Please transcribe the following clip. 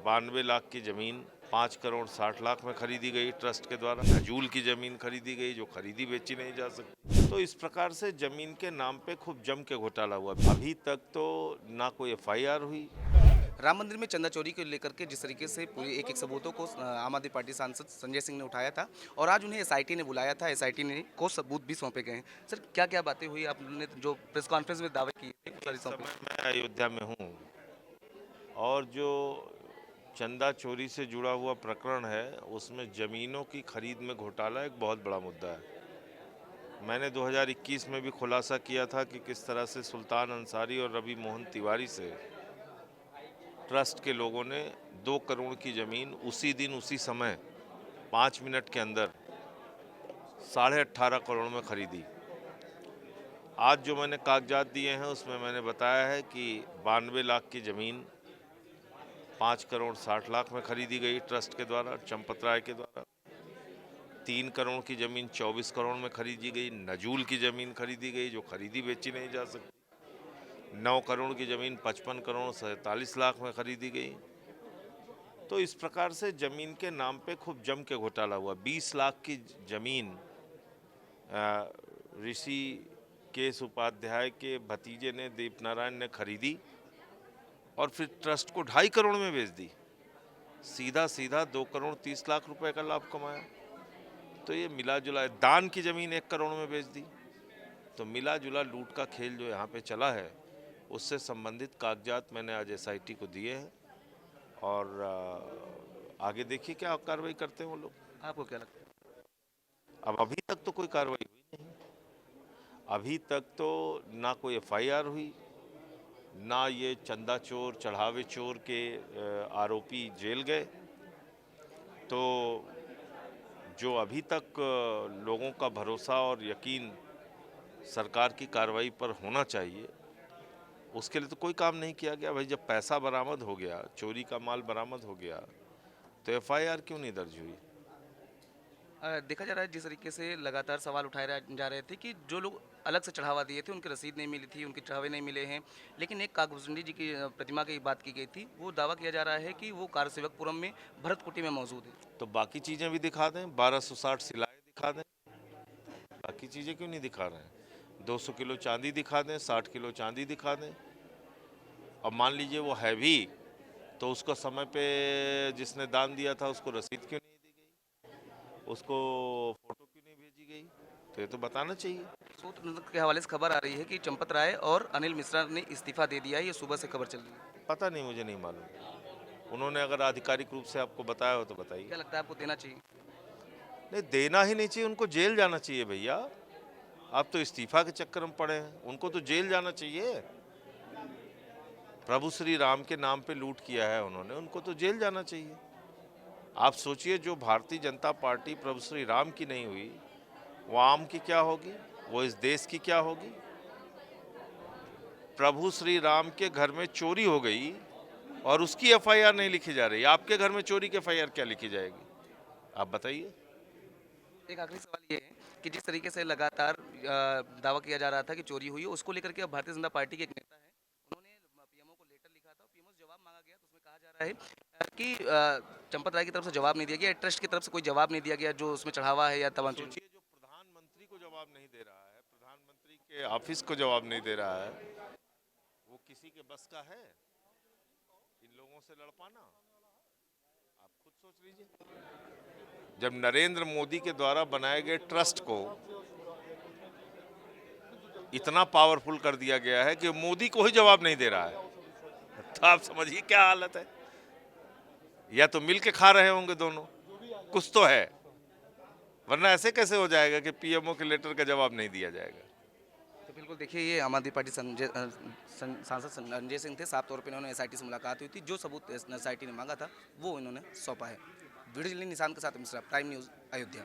92 लाख की ज़मीन 5 करोड़ 60 लाख में खरीदी गई ट्रस्ट के द्वारा। नजूल की ज़मीन खरीदी गई जो खरीदी बेची नहीं जा सकती। तो इस प्रकार से ज़मीन के नाम पे खूब जम के घोटाला हुआ। अभी तक तो ना कोई एफआईआर हुई। राम मंदिर में चंदा चोरी को लेकर के जिस तरीके से पूरी एक सबूतों को आम आदमी पार्टी सांसद संजय सिंह ने उठाया था और आज उन्हें एसआईटी ने बुलाया था। एसआईटी ने को सबूत भी सौंपे गए हैं। सर, क्या क्या बातें हुई? आपने जो प्रेस कॉन्फ्रेंस में दावे किए थे वो सारी इस सौंपे। समय मैं अयोध्या में हूँ और जो चंदा चोरी से जुड़ा हुआ प्रकरण है उसमें ज़मीनों की खरीद में घोटाला एक बहुत बड़ा मुद्दा है। मैंने 2021 में भी खुलासा किया था कि किस तरह से सुल्तान अंसारी और रवि मोहन तिवारी से ट्रस्ट के लोगों ने 2 करोड़ की ज़मीन उसी दिन उसी समय 5 मिनट के अंदर 18.5 करोड़ में खरीदी। आज जो मैंने कागजात दिए हैं उसमें मैंने बताया है कि 92 लाख की ज़मीन 5 करोड़ 60 लाख में खरीदी गई ट्रस्ट के द्वारा, चंपत राय के द्वारा। 3 करोड़ की ज़मीन 24 करोड़ में खरीदी गई। नजूल की ज़मीन खरीदी गई जो खरीदी बेची नहीं जा सकती। 9 करोड़ की ज़मीन 55 करोड़ 47 लाख में खरीदी गई। तो इस प्रकार से ज़मीन के नाम पे खूब जम के घोटाला हुआ। 20 लाख की ज़मीन ऋषि केश उपाध्याय के भतीजे ने, दीपनारायण ने खरीदी और फिर ट्रस्ट को 2.5 करोड़ में बेच दी। सीधा सीधा 2 करोड़ 30 लाख रुपए का लाभ कमाया। तो ये मिला जुला दान की ज़मीन 1 करोड़ में बेच दी। तो मिला जुला लूट का खेल जो यहाँ पे चला है उससे संबंधित कागजात मैंने आज एसआईटी को दिए हैं और आगे देखिए क्या कार्रवाई करते हैं वो लोग। आपको क्या लगता है? अब अभी तक तो कोई कार्रवाई हुई नहीं। अभी तक तो ना कोई एफआईआर हुई, ना ये चंदा चोर चढ़ावे चोर के आरोपी जेल गए। तो जो अभी तक लोगों का भरोसा और यकीन सरकार की कार्रवाई पर होना चाहिए उसके लिए तो कोई काम नहीं किया गया। भाई जब पैसा बरामद हो गया, चोरी का माल बरामद हो गया तो एफआईआर क्यों नहीं दर्ज हुई? देखा जा रहा है जिस तरीके से लगातार सवाल उठाए जा रहे थे कि जो लोग अलग से चढ़ावा दिए थे उनकी रसीद नहीं मिली थी, उनके चढ़ावे नहीं मिले हैं। लेकिन एक काकभूषणी जी की प्रतिमा की बात की गई थी। वो दावा किया जा रहा है कि वो कारसेवकपुरम में भरत कुटी में मौजूद है। तो बाकी चीज़ें भी दिखा दें, 1260 सिलाएँ दिखा दें। बाकी चीज़ें क्यों नहीं दिखा रहे हैं? 200 किलो चांदी दिखा दें, 60 किलो चांदी दिखा दें। अब मान लीजिए वो है भी तो उसको समय पे जिसने दान दिया था उसको रसीद क्यों नहीं दी गई, उसको फोटो क्यों नहीं भेजी गई? तो ये तो बताना चाहिए। सूत्र के हवाले से खबर आ रही है कि चंपत राय और अनिल मिश्रा ने इस्तीफा दे दिया है। ये सुबह से खबर चल रही है। पता नहीं, मुझे नहीं मालूम। उन्होंने अगर आधिकारिक रूप से आपको बताया हो तो बताइए। क्या लगता है आपको देना चाहिए? नहीं, देना ही नहीं चाहिए, उनको जेल जाना चाहिए भैया। आप तो इस्तीफा के चक्कर में पड़े हैं, उनको तो जेल जाना चाहिए। प्रभु श्री राम के नाम पे लूट किया है उन्होंने, उनको तो जेल जाना चाहिए। आप सोचिए जो भारतीय जनता पार्टी प्रभु श्री राम की नहीं हुई वो आम की क्या होगी, वो इस देश की क्या होगी? प्रभु श्री राम के घर में चोरी हो गई और उसकी एफआईआर नहीं लिखी जा रही। आपके घर में चोरी की एफआईआर क्या लिखी जाएगी? आप बताइए। एक आखिरी सवाल ये है कि जिस तरीके से लगातार दावा किया जा रहा था कि चोरी हुई है, उसको लेकर के अब भारतीय जनता पार्टी के एक नेता है, उन्होंने पीएमओ को लेटर लिखा था और पीएमओ से जवाब मांगा गया। तो उसमें कहा जा रहा है कि चंपत राय की तरफ से जवाब नहीं दिया गया, ट्रस्ट की तरफ से कोई जवाब नहीं दिया गया जो उसमें चढ़ावा है या तमाम चीज़। सोचिए जो प्रधानमंत्री को जवाब नहीं दे रहा है, प्रधानमंत्री के ऑफिस को जवाब नहीं दे रहा है, वो किसी के बस का है इन लोगों से लड़ पाना? आप खुद सोच लीजिए। जब नरेंद्र मोदी के द्वारा बनाए गए ट्रस्ट को इतना पावरफुल कर दिया गया है कि मोदी को ही जवाब नहीं दे रहा है, तो आप समझिए क्या हालत है। या तो मिल के खा रहे होंगे दोनों, कुछ तो है, वरना ऐसे कैसे हो जाएगा कि पीएमओ के लेटर का जवाब नहीं दिया जाएगा? तो बिल्कुल देखिए, ये आम आदमी पार्टी सांसद संजय सिंह थे। साफ तौर पे इन्होंने एसआईटी से मुलाकात हुई थी। जो सबूत एसआईटी ने मांगा था वो इन्होंने सौंपा है। वीडियो जर्नलिस्ट निशांत के साथ मिश्रा, प्राइम न्यूज़, अयोध्या।